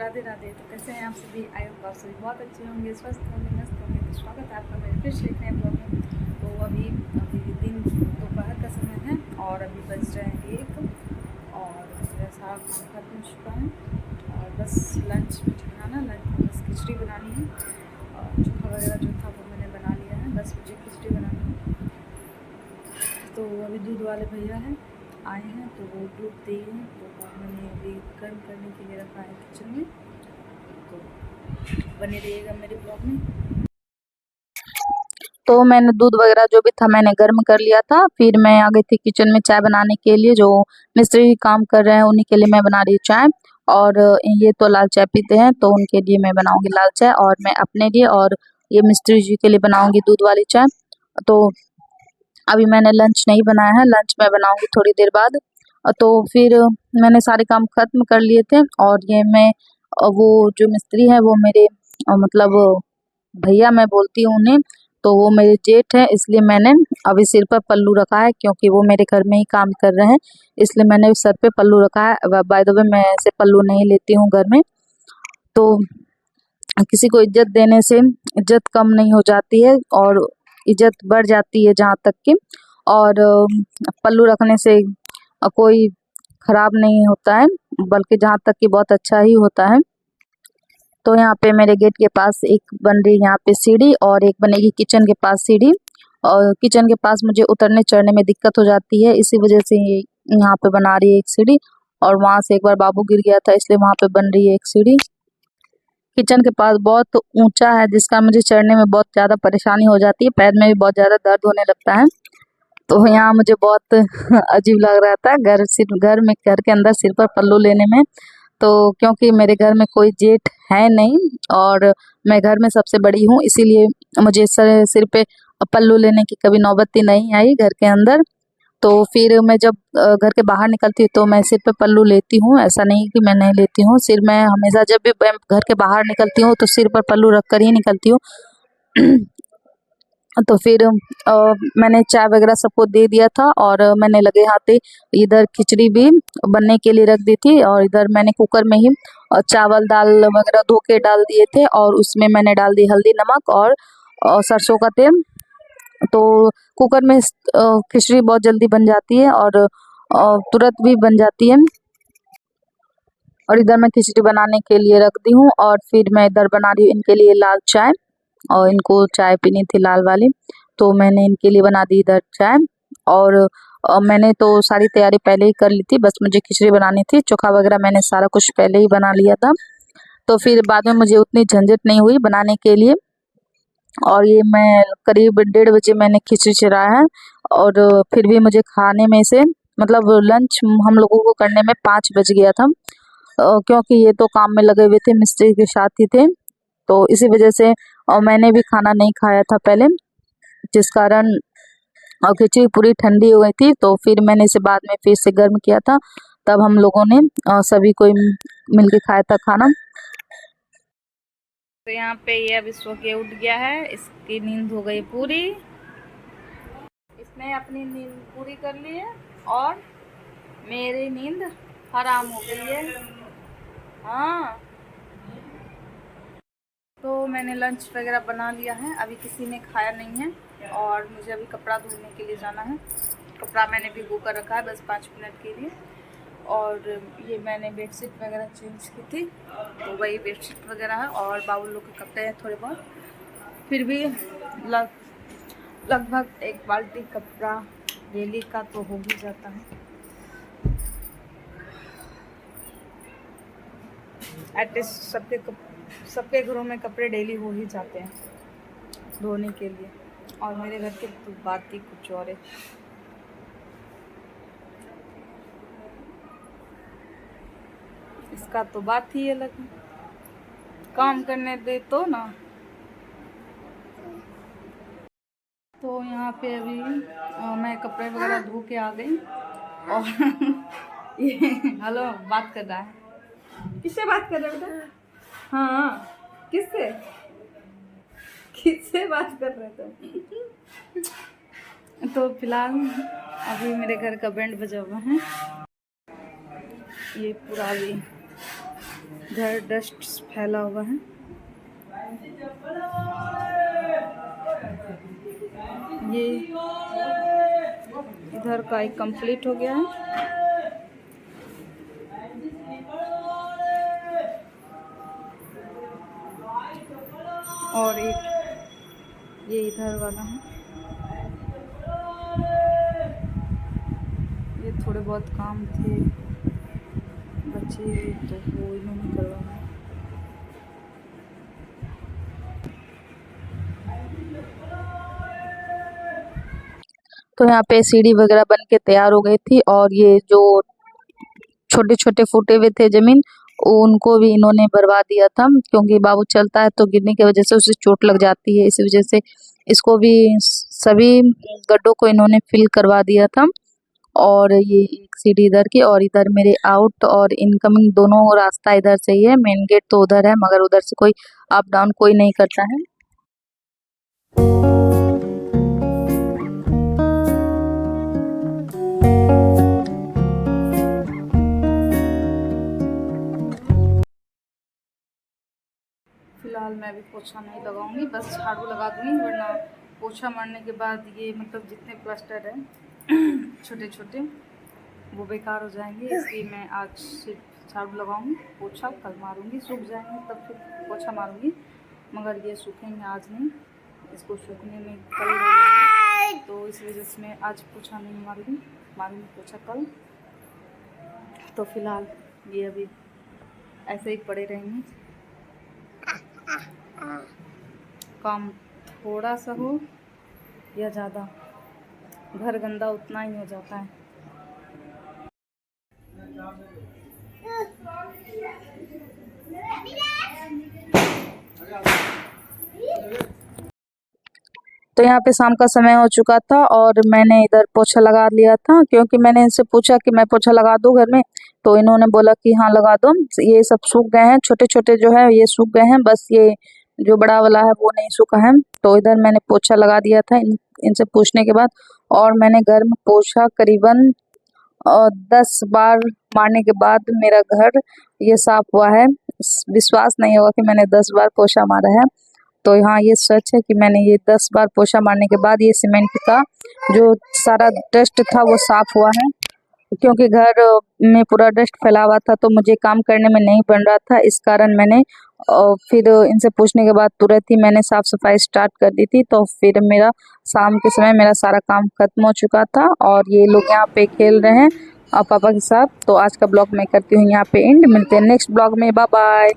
राधे राधे। तो कैसे हैं आप सभी? आई होप आप सभी बहुत अच्छे होंगे, स्वस्थ होंगे, मस्त होंगे। तो स्वागत है आपका मेरे फिर से एक नए ब्लॉग में। तो अभी दिन दोपहर का समय है और अभी बज रहे हैं 1 और मेरा सारा काम खत्म हो चुका है और बस लंच में बनाना, लंच में बस खिचड़ी बनानी है और चोखा वगैरह जो था वो मैंने बना लिया है, बस मुझे खिचड़ी बनानी है। तो अभी दूध वाले भैया हैं आए हैं तो वो दूध दिए हैं, तो मैंने अभी गर्म करने के लिए रखा है किचन में। तो बने रहिएगा मेरे ब्लॉग में। तो मैंने दूध वगैरह जो भी था मैंने गर्म कर लिया था। फिर मैं आ गई थी किचन में चाय बनाने के लिए। जो मिस्त्री काम कर रहे हैं उन्हीं के लिए मैं बना रही हूँ चाय। और ये तो लाल चाय पीते हैं तो उनके लिए मैं बनाऊंगी लाल चाय, और मैं अपने लिए और ये मिस्त्री जी के लिए बनाऊंगी दूध वाली चाय। तो अभी मैंने लंच नहीं बनाया है, लंच मैं बनाऊंगी थोड़ी देर बाद। तो फिर मैंने सारे काम खत्म कर लिए थे और ये मैं वो जो मिस्त्री है वो मेरे मतलब भैया मैं बोलती हूँ उन्हें, तो वो मेरे जेठ है, इसलिए मैंने अभी सिर पर पल्लू रखा है क्योंकि वो मेरे घर में ही काम कर रहे हैं, इसलिए मैंने सर पे पल्लू रखा है। बाय द वे मैं ऐसे पल्लू नहीं लेती हूँ घर में। तो किसी को इज्जत देने से इज्जत कम नहीं हो जाती है और इज्जत बढ़ जाती है जहाँ तक कि। और पल्लू रखने से कोई खराब नहीं होता है, बल्कि जहाँ तक कि बहुत अच्छा ही होता है। तो यहाँ पे मेरे गेट के पास एक बन रही यहाँ पे सीढ़ी और एक बनेगी किचन के पास सीढ़ी। और किचन के पास मुझे उतरने चढ़ने में दिक्कत हो जाती है, इसी वजह से ये यहाँ पे बना रही है एक सीढ़ी। और वहां से एक बार बाबू गिर गया था, इसलिए वहां पे बन रही है एक सीढ़ी। किचन के पास बहुत ऊंचा है जिसका मुझे चढ़ने में बहुत ज़्यादा परेशानी हो जाती है, पैर में भी बहुत ज़्यादा दर्द होने लगता है। तो यहाँ मुझे बहुत अजीब लग रहा था घर के अंदर सिर पर पल्लू लेने में। तो क्योंकि मेरे घर में कोई जेठ है नहीं और मैं घर में सबसे बड़ी हूँ, इसीलिए मुझे सिर पे पल्लू लेने की कभी नौबत ही नहीं आई घर के अंदर। तो फिर मैं जब घर के बाहर निकलती हूँ तो मैं सिर पे पल्लू लेती हूँ, ऐसा नहीं कि मैं नहीं लेती हूँ। सिर मैं हमेशा जब भी मैं घर के बाहर निकलती हूँ तो सिर पर पल्लू रख कर ही निकलती हूँ। तो फिर मैंने चाय वगैरह सबको दे दिया था और मैंने लगे हाथे इधर खिचड़ी भी बनने के लिए रख दी थी और इधर मैंने कुकर में ही चावल दाल वगैरह धो के डाल दिए थे और उसमें मैंने डाल दी हल्दी नमक और सरसों का तेल। तो कुकर में खिचड़ी बहुत जल्दी बन जाती है और तुरंत भी बन जाती है। और इधर मैं खिचड़ी बनाने के लिए रख दी हूँ और फिर मैं इधर बना रही हूँ इनके लिए लाल चाय, और इनको चाय पीनी थी लाल वाली, तो मैंने इनके लिए बना दी इधर चाय। और मैंने तो सारी तैयारी पहले ही कर ली थी, बस मुझे खिचड़ी बनानी थी। चोखा वगैरह मैंने सारा कुछ पहले ही बना लिया था, तो फिर बाद में मुझे उतनी झंझट नहीं हुई बनाने के लिए। और ये मैं करीब 1:30 बजे मैंने खिचड़ी चढ़ाया है और फिर भी मुझे खाने में से मतलब लंच हम लोगों को करने में 5 बज गया था। क्योंकि ये तो काम में लगे हुए थे, मिस्त्री के साथ ही थे, तो इसी वजह से मैंने भी खाना नहीं खाया था पहले, जिस कारण खिचड़ी पूरी ठंडी हो गई थी। तो फिर मैंने इसे बाद में फिर से गर्म किया था, तब हम लोगों ने सभी कोई मिलके खाया था खाना। तो यहाँ पे ये अभी सो के उठ गया है, इसकी नींद हो गई पूरी, इसने अपनी नींद पूरी कर ली है और मेरी नींद हराम हो गई है। हाँ, तो मैंने लंच वगैरह बना लिया है, अभी किसी ने खाया नहीं है और मुझे अभी कपड़ा धोने के लिए जाना है। कपड़ा मैंने भिगो कर रखा है बस 5 मिनट के लिए। और ये मैंने बेडशीट वगैरह चेंज की थी, तो वही बेडशीट वगैरह है और बाबू लोग के कपड़े हैं थोड़े बहुत। फिर भी लगभग 1 बाल्टी कपड़ा डेली का तो हो ही जाता है, एटलीस्ट सबके घरों में कपड़े डेली हो ही जाते हैं धोने के लिए। और मेरे घर की तो बात ही कुछ और है। इसका तो बात ही अलग है, काम करने दे तो ना। तो यहाँ पे अभी मैं कपड़े वगैरह धो के आ गई और ये हेलो बात कर रहा है, किससे बात कर रहे हो बेटा? हाँ, किससे किससे बात कर रहे थे? तो फिलहाल अभी मेरे घर का बैंड बजा हुआ है, ये पूरा अभी इधर डस्ट फैला हुआ है। ये इधर का एक कंप्लीट हो गया है। और एक ये इधर वाला है। ये थोड़े बहुत काम थे बच्चे तो वो इन्होंने करवाया। तो यहाँ पे सीढ़ी वगैरह बन के तैयार हो गई थी और ये जो छोटे छोटे फूटे हुए थे जमीन उनको भी इन्होंने भरवा दिया था, क्योंकि बाबू चलता है तो गिरने की वजह से उसे चोट लग जाती है। इस वजह से इसको भी सभी गड्ढों को इन्होंने फिल करवा दिया था। और ये एक सीढ़ी इधर की और इधर मेरे आउट और इनकमिंग दोनों रास्ता इधर से ही है। मेन गेट तो उधर है मगर उधर से कोई अप डाउन कोई नहीं करता है। फिलहाल मैं अभी पोछा नहीं लगाऊंगी, बस झाड़ू लगा दूंगी, वरना पोछा मारने के बाद ये मतलब जितने प्लास्टर है छोटे छोटे वो बेकार हो जाएंगे। इसलिए मैं आज सिर्फ झाड़ू लगाऊंगी, पोछा कल मारूंगी, सूख जाएंगे तब फिर पोछा मारूंगी, मगर ये सूखेंगे आज नहीं, इसको सूखने में कल हो जाएंगे, तो इस वजह से मैं आज पोछा नहीं मारूंगी पोछा कल। तो फिलहाल ये अभी ऐसे ही पड़े रहेंगे। काम थोड़ा सा हो या ज़्यादा, घर गंदा उतना ही हो जाता है। तो यहाँ पे शाम का समय हो चुका था और मैंने इधर पोछा लगा लिया था, क्योंकि मैंने इनसे पूछा कि मैं पोछा लगा दूँ घर में, तो इन्होंने बोला कि हाँ लगा दो। ये सब सूख गए हैं, छोटे छोटे जो है ये सूख गए हैं, बस ये जो बड़ा वाला है वो नहीं सूखा है। तो इधर मैंने पोछा लगा दिया था इनसे पूछने के बाद, और मैंने घर में पोछा करीबन 10 बार मारने के बाद मेरा घर ये साफ हुआ है। विश्वास नहीं होगा कि मैंने 10 बार पोछा मारा है। तो यहाँ ये सच है कि मैंने ये 10 बार पोछा मारने के बाद ये सीमेंट का जो सारा डस्ट था वो साफ हुआ है, क्योंकि घर में पूरा डस्ट फैला हुआ था तो मुझे काम करने में नहीं बन रहा था। इस कारण मैंने फिर इनसे पूछने के बाद तुरंत ही मैंने साफ सफाई स्टार्ट कर दी थी। तो फिर मेरा शाम के समय मेरा सारा काम खत्म हो चुका था और ये लोग यहाँ पे खेल रहे हैं पापा के साथ। तो आज का ब्लॉग मैं करती हूँ यहाँ पे एंड, मिलते हैं नेक्स्ट ब्लॉग में, बाय बाय।